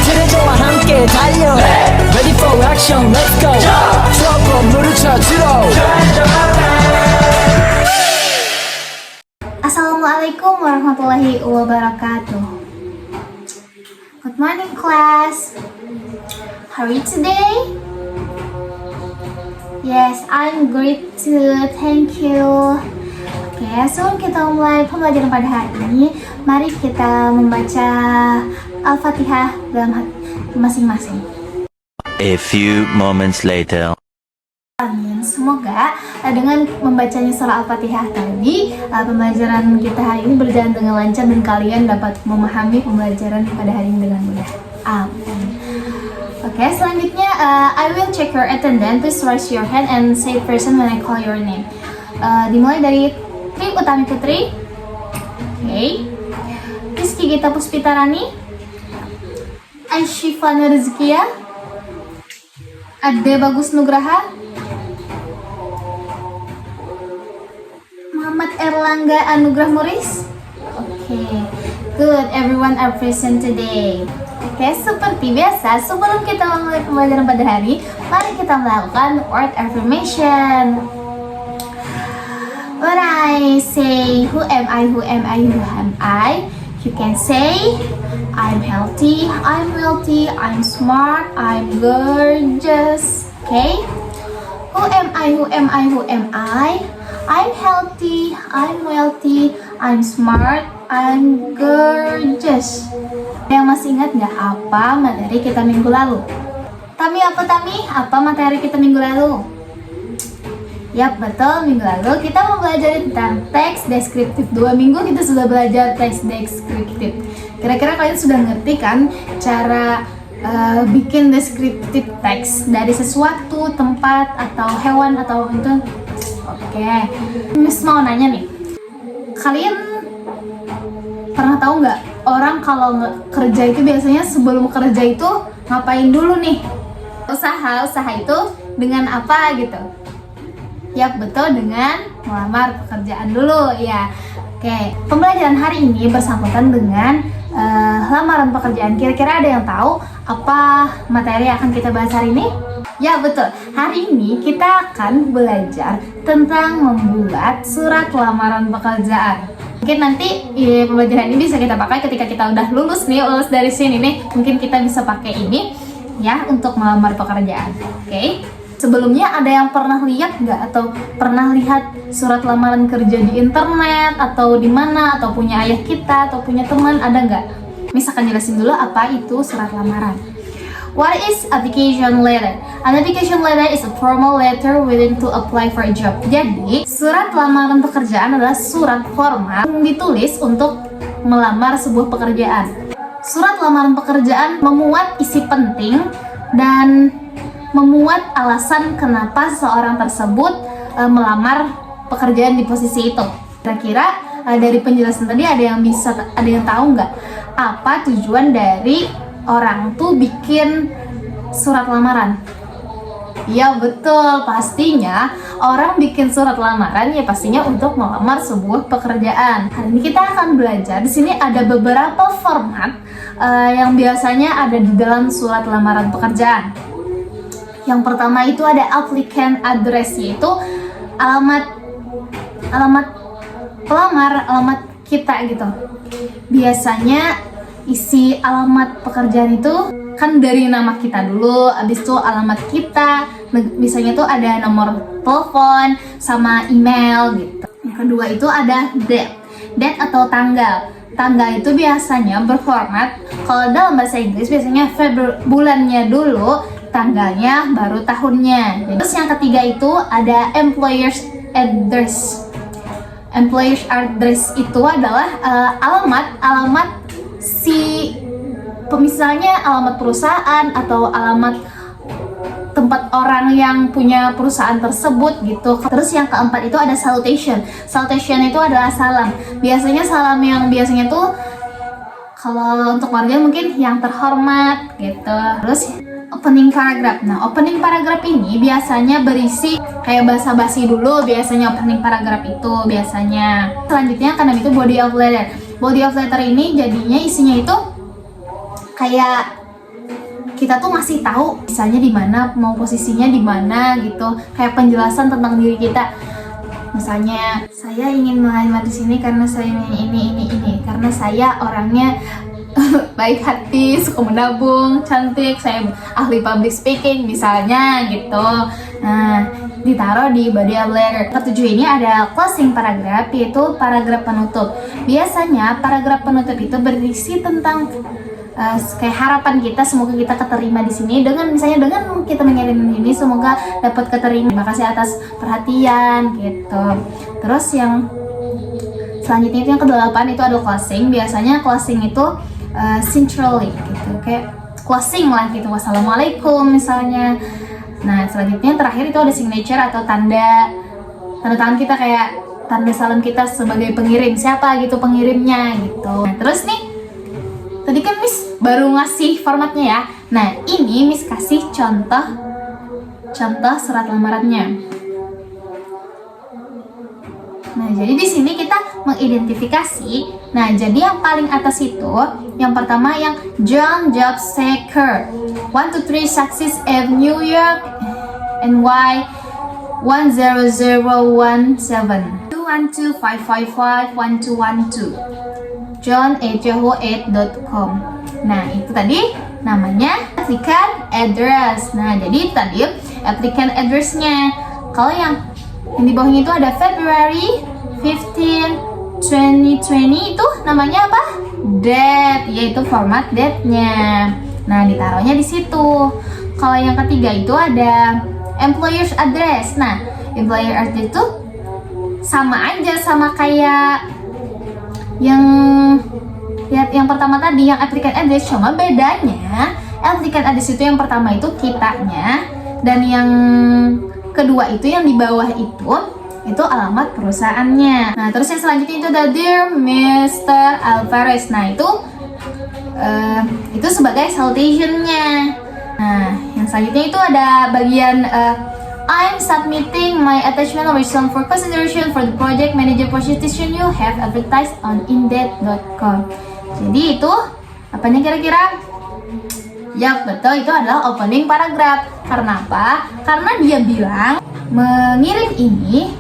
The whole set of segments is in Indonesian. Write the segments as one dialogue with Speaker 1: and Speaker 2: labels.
Speaker 1: 지뢰저와 함께 달려 Ready for action, let's go 추억 건물을 찾으러
Speaker 2: Assalamualaikum warahmatullahi wabarakatuh. Good morning class. How are you today? Yes, I'm great too. Thank you. Oke, sebelum kita mulai pembelajaran pada hari ini, mari kita membaca Al-Fatihah dalam hati masing-masing.
Speaker 3: A few moments later.
Speaker 2: Amin. Semoga dengan membacanya surah Al-Fatihah tadi, pembelajaran kita hari ini berjalan dengan lancar dan kalian dapat memahami pembelajaran pada hari ini dengan mudah. Amin. Oke, selanjutnya I will check your attendance. Please raise your hand and say person when I call your name. Dimulai dari Tri Utami Putri. Oke. Rizky Gita Puspitarani. Aisyifana Rizkia. Ade Bagus Nugraha. Muhammad Erlangga Anugrah Muris. Okay, good. Everyone are present today. Oke, seperti biasa, sebelum kita memulai pembelajaran pada hari, mari kita melakukan word affirmation. When I say who am I, who am I, who am I, you can say I'm healthy, I'm wealthy, I'm smart, I'm gorgeous. Okay? Who am I, who am I, who am I? I'm healthy, I'm wealthy, I'm smart, I'm gorgeous. Yang masih ingat nggak apa materi kita minggu lalu? Tami? Apa materi kita minggu lalu? Yap, betul, minggu lalu kita mau belajar tentang teks deskriptif. 2 minggu kita sudah belajar teks deskriptif. Kira-kira kalian sudah ngerti kan cara bikin deskriptif teks dari sesuatu, tempat, atau hewan, atau itu? Oke, Miss mau nanya nih, kalian pernah tahu nggak orang kalau kerja itu biasanya sebelum kerja itu ngapain dulu nih? Usaha itu dengan apa gitu? Ya betul, dengan melamar pekerjaan dulu ya. Oke, pembelajaran hari ini bersangkutan dengan lamaran pekerjaan. Kira-kira ada yang tahu apa materi yang akan kita bahas hari ini? Ya betul, hari ini kita akan belajar tentang membuat surat lamaran pekerjaan. Mungkin nanti pembelajaran ini bisa kita pakai ketika kita udah lulus dari sini nih. Mungkin kita bisa pakai ini ya untuk melamar pekerjaan. Oke. Sebelumnya ada yang pernah lihat nggak atau pernah lihat surat lamaran kerja di internet atau di mana, atau punya ayah kita atau punya teman, ada nggak? Misalkan jelasin dulu apa itu surat lamaran. What is application letter? An application letter is a formal letter written to apply for a job. Jadi, surat lamaran pekerjaan adalah surat formal yang ditulis untuk melamar sebuah pekerjaan. Surat lamaran pekerjaan memuat isi penting dan memuat alasan kenapa seorang tersebut melamar pekerjaan di posisi itu. Kira-kira dari penjelasan tadi ada yang tahu nggak apa tujuan dari orang tuh bikin surat lamaran? Ya betul, pastinya orang bikin surat lamaran ya pastinya untuk melamar sebuah pekerjaan. Hari ini kita akan belajar. Di sini ada beberapa format yang biasanya ada di dalam surat lamaran pekerjaan. Yang pertama itu ada applicant address, yaitu alamat pelamar, alamat kita gitu. Biasanya isi alamat pekerjaan itu kan dari nama kita dulu, abis itu alamat kita, misalnya tuh ada nomor telepon sama email gitu. Yang kedua itu ada date atau tanggal. Tanggal itu biasanya berformat, kalau dalam bahasa Inggris biasanya bulannya dulu, tanggalnya baru tahunnya. Terus yang ketiga itu ada employer's address. Employer's address itu adalah alamat si misalnya alamat perusahaan atau alamat tempat orang yang punya perusahaan tersebut gitu. Terus yang keempat itu ada salutation. Salutation itu adalah salam. Biasanya salam yang biasanya tuh kalau untuk warga mungkin yang terhormat gitu. Terus opening paragraph. Nah, opening paragraph ini biasanya berisi kayak basa-basi dulu, biasanya opening paragraph itu biasanya. Selanjutnya kan itu body of letter. body of letter ini jadinya isinya itu kayak kita tuh ngasih tahu misalnya di mana, mau posisinya di mana gitu, kayak penjelasan tentang diri kita. Misalnya saya ingin melamar di sini karena saya ini karena saya orangnya baik hati, suka menabung, cantik, saya ahli public speaking misalnya gitu. Nah, ditaruh di body of letter. Ketujuh ini ada closing paragraph, yaitu paragraf penutup. Biasanya paragraf penutup itu berisi tentang kayak harapan kita, semoga kita keterima di sini dengan misalnya dengan kita mengirim ini semoga dapat keterima, terima kasih atas perhatian gitu. Terus yang selanjutnya itu yang ke-8 itu ada closing. Biasanya closing itu sincerely gitu, kayak closing lah gitu, wassalamualaikum misalnya. Nah selanjutnya terakhir itu ada signature atau tanda tangan kita, kayak tanda salam kita sebagai pengirim, siapa gitu pengirimnya gitu. Nah terus nih, tadi kan Miss baru ngasih formatnya ya. Nah, ini Miss kasih contoh surat lamarannya. Nah, jadi di sini kita mengidentifikasi. Nah, jadi yang paling atas itu, yang pertama yang John Job Seeker, 123 Success Ave, New York, NY 10017, 212-555-1212. john@yahoo8.com. Nah, itu tadi namanya applicant address. Nah, jadi tadi applicant address-nya. Kalau yang di bawahnya itu ada February 15, 2020, itu namanya apa? Date, yaitu format date-nya. Nah, ditaruhnya di situ. Kalau yang ketiga itu ada employer's address. Nah, employer address itu sama aja sama kayak yang pertama tadi, yang applicant address, cuma bedanya applicant address itu yang pertama itu kitanya, dan yang kedua itu yang di bawah itu alamat perusahaannya. Nah terus yang selanjutnya itu ada Dear Mr. Alvarez. Nah itu sebagai salutation-nya. Nah yang selanjutnya itu ada bagian I'm submitting my attachment resume for consideration for the project manager position you have advertised on indeed.com. Jadi itu apanya kira-kira? Ya betul, itu adalah opening paragraph. Karena apa? Karena dia bilang mengirim ini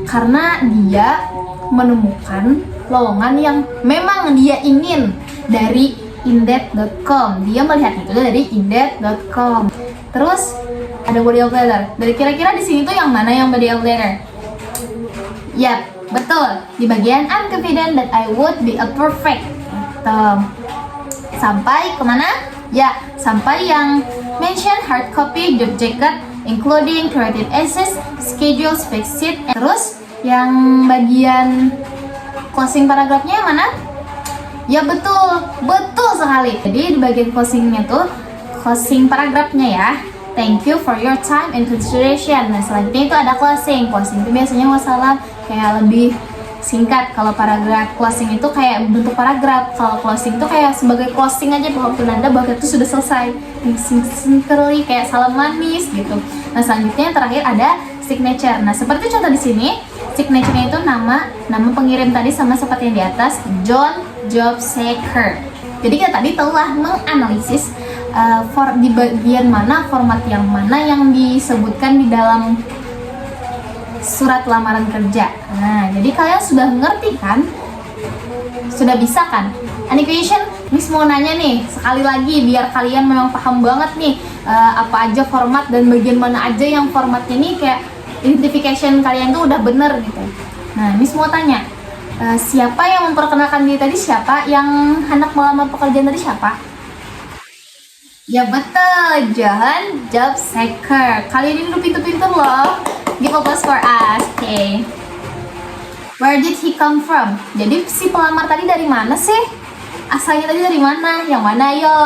Speaker 2: karena dia menemukan lowongan yang memang dia ingin dari indeed.com. Dia melihat itu dari indeed.com. Terus ada body of letter. Dari kira-kira di sini tuh yang mana yang body of letter? Yap, betul. Di bagian I'm confident that I would be a perfect. Sampai kemana? Ya, sampai yang mention hard copy job jacket including creative access, schedule, spec sheet. Terus yang bagian closing paragrafnya yang mana? Ya betul, betul sekali. Jadi di bagian closingnya tuh closing paragrafnya ya. Thank you for your time and consideration. Nah selanjutnya itu ada closing. Closing itu biasanya wassalam, kayak lebih singkat. Kalau paragraf closing itu kayak bentuk paragraf. Kalau closing itu kayak sebagai closing aja, bahwa penanda bahwa itu sudah selesai. Sincerely, kayak salam manis gitu. Nah selanjutnya yang terakhir ada signature. Nah seperti contoh di sini, signature-nya itu nama pengirim tadi sama seperti yang di atas, John Job Seeker. Jadi kita tadi telah menganalisis di bagian mana, format yang mana yang disebutkan di dalam surat lamaran kerja. Nah, jadi kalian sudah mengerti kan? Sudah bisa kan? Any question? Miss mau nanya nih, sekali lagi biar kalian memang paham banget nih apa aja format dan bagian mana aja yang formatnya nih kayak identification kalian tuh udah bener gitu. Nah, Miss mau tanya, siapa yang memperkenalkan diri tadi? Siapa yang hendak melamar pekerjaan tadi? Siapa? Ya betul, John Job Seeker. Kalian ini udah pintar-pintar loh. Give applause for us, okay? Where did he come from? Jadi si pelamar tadi dari mana sih? Asalnya tadi dari mana? Yang mana yo?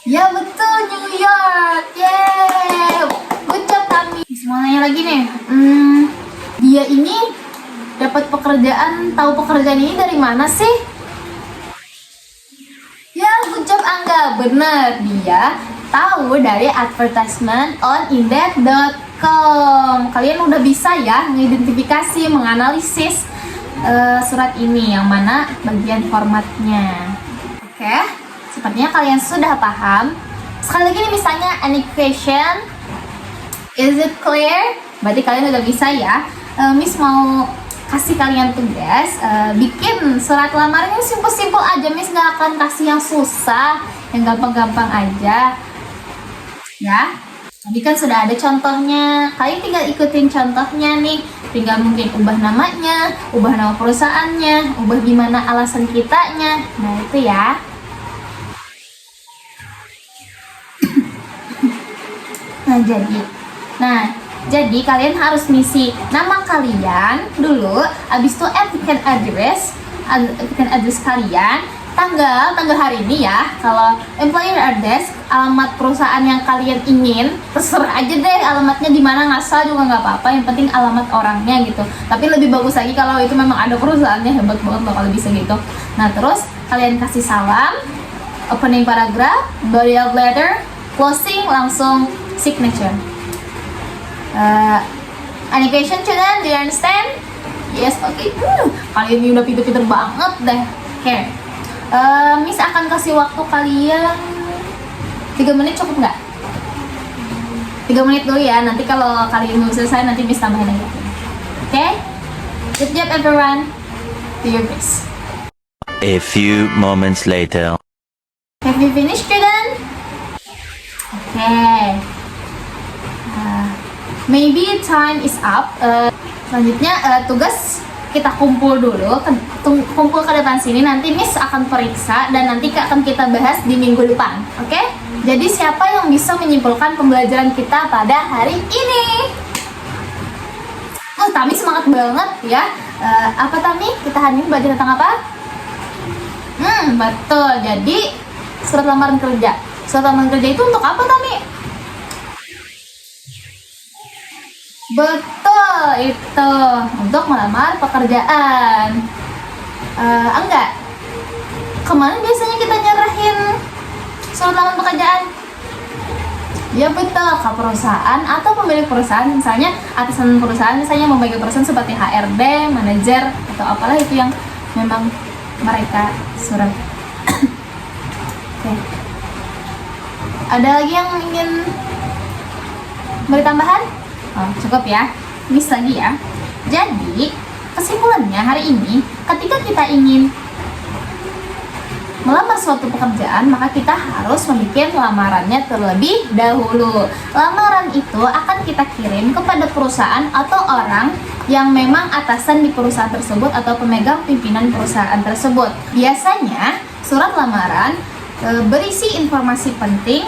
Speaker 2: Ya betul, New York. Yeay, good job kami. Mau nanya lagi nih. Dia ini dapat pekerjaan, tahu pekerjaan ini dari mana sih? Ya, good job Angga. Bener, dia tahu dari advertisement on indeed.com. Kalian udah bisa ya mengidentifikasi, menganalisis surat ini, yang mana bagian formatnya. Oke, sepertinya kalian sudah paham. Sekali lagi nih, misalnya any question, is it clear? Berarti kalian udah bisa ya. Miss mau kasih kalian tugas, bikin surat lamaran yang simpel-simpel aja. Miss gak akan kasih yang susah, yang gampang-gampang aja ya. Tadi kan sudah ada contohnya, kalian tinggal ikutin contohnya nih. Tinggal mungkin ubah namanya, ubah nama perusahaannya, ubah gimana alasan kitanya. Nah itu ya. Jadi kalian harus ngisi nama kalian dulu, abis itu applicant address kalian, tanggal hari ini ya. Kalau employer address, alamat perusahaan yang kalian ingin, terserah aja deh alamatnya di mana, ngasal juga nggak apa-apa, yang penting alamat orangnya gitu. Tapi lebih bagus lagi kalau itu memang ada perusahaannya, hebat banget loh kalau bisa gitu. Nah terus kalian kasih salam, opening paragraph, body of letter, closing, langsung signature. Any question children? Do you understand? Yes, okay. Kalian ini udah pinter-pinter banget deh. Here, Miss akan kasih waktu kalian 3 menit, cukup nggak? 3 menit dulu ya. Nanti kalau kalian belum selesai, nanti Miss tambahin lagi. Okay? Good job everyone. Do your best.
Speaker 3: A few moments later.
Speaker 2: Have you finished children? Okay. Maybe time is up. Selanjutnya tugas kita kumpul dulu, kumpul ke depan sini. Nanti Miss akan periksa dan nanti akan kita bahas di minggu depan. Oke? Jadi siapa yang bisa menyimpulkan pembelajaran kita pada hari ini? Tami semangat banget ya. Apa Tami? Kita hari ini belajar tentang apa? Betul. Jadi surat lamaran kerja. Surat lamaran kerja itu untuk apa Tami? Betul, itu untuk melamar pekerjaan. Enggak. Kemana biasanya kita nyerahin surat lamaran pekerjaan? Ya betul, ke perusahaan atau pemilik perusahaan. Misalnya atasan perusahaan, misalnya memegang perusahaan seperti HRD, manajer, atau apalah itu yang memang mereka surat. Oke. Ada lagi yang ingin beri tambahan? Oh, cukup ya, Miss lagi ya. Jadi kesimpulannya hari ini, ketika kita ingin melamar suatu pekerjaan, maka kita harus membuat lamarannya terlebih dahulu. Lamaran itu akan kita kirim kepada perusahaan atau orang yang memang atasan di perusahaan tersebut atau pemegang pimpinan perusahaan tersebut. Biasanya surat lamaran berisi informasi penting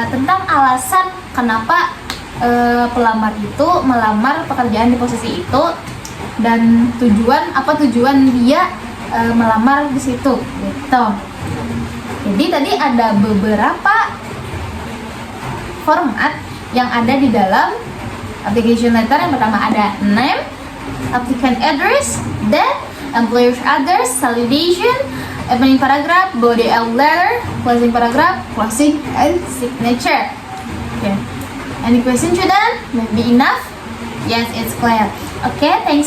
Speaker 2: tentang alasan kenapa pelamar itu melamar pekerjaan di posisi itu, dan tujuan dia melamar di situ gitu. Jadi tadi ada beberapa format yang ada di dalam application letter. Yang pertama ada name, applicant address, then employer's address, salutation, opening paragraph, body of letter, closing paragraph, closing and signature. Okay. Any question children? Maybe enough? Yes, it's clear. Okay, thank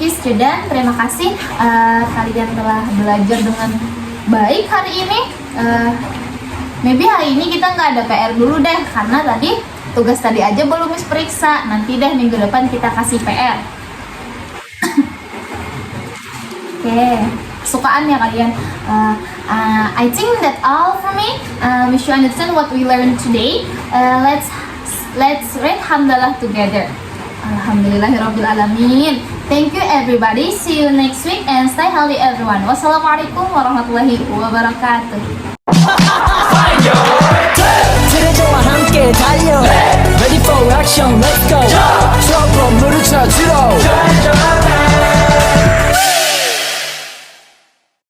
Speaker 2: you student. Terima kasih kalian telah belajar dengan baik hari ini. Maybe hari ini kita nggak ada PR dulu deh, karena tadi tugas tadi aja belum Miss periksa. Nanti deh minggu depan kita kasih PR. Okay, kesukaan ya kalian. I think that all for me. We should understand what we learned today. Let's read Hamdalah together. Alhamdulillahirabbil alamin. Thank you everybody. See you next week and stay healthy everyone. Wassalamualaikum warahmatullahi wabarakatuh.
Speaker 1: 들어줘와 함께 달려 Ready for action, let's go. 트럭으로 물을 쳐주러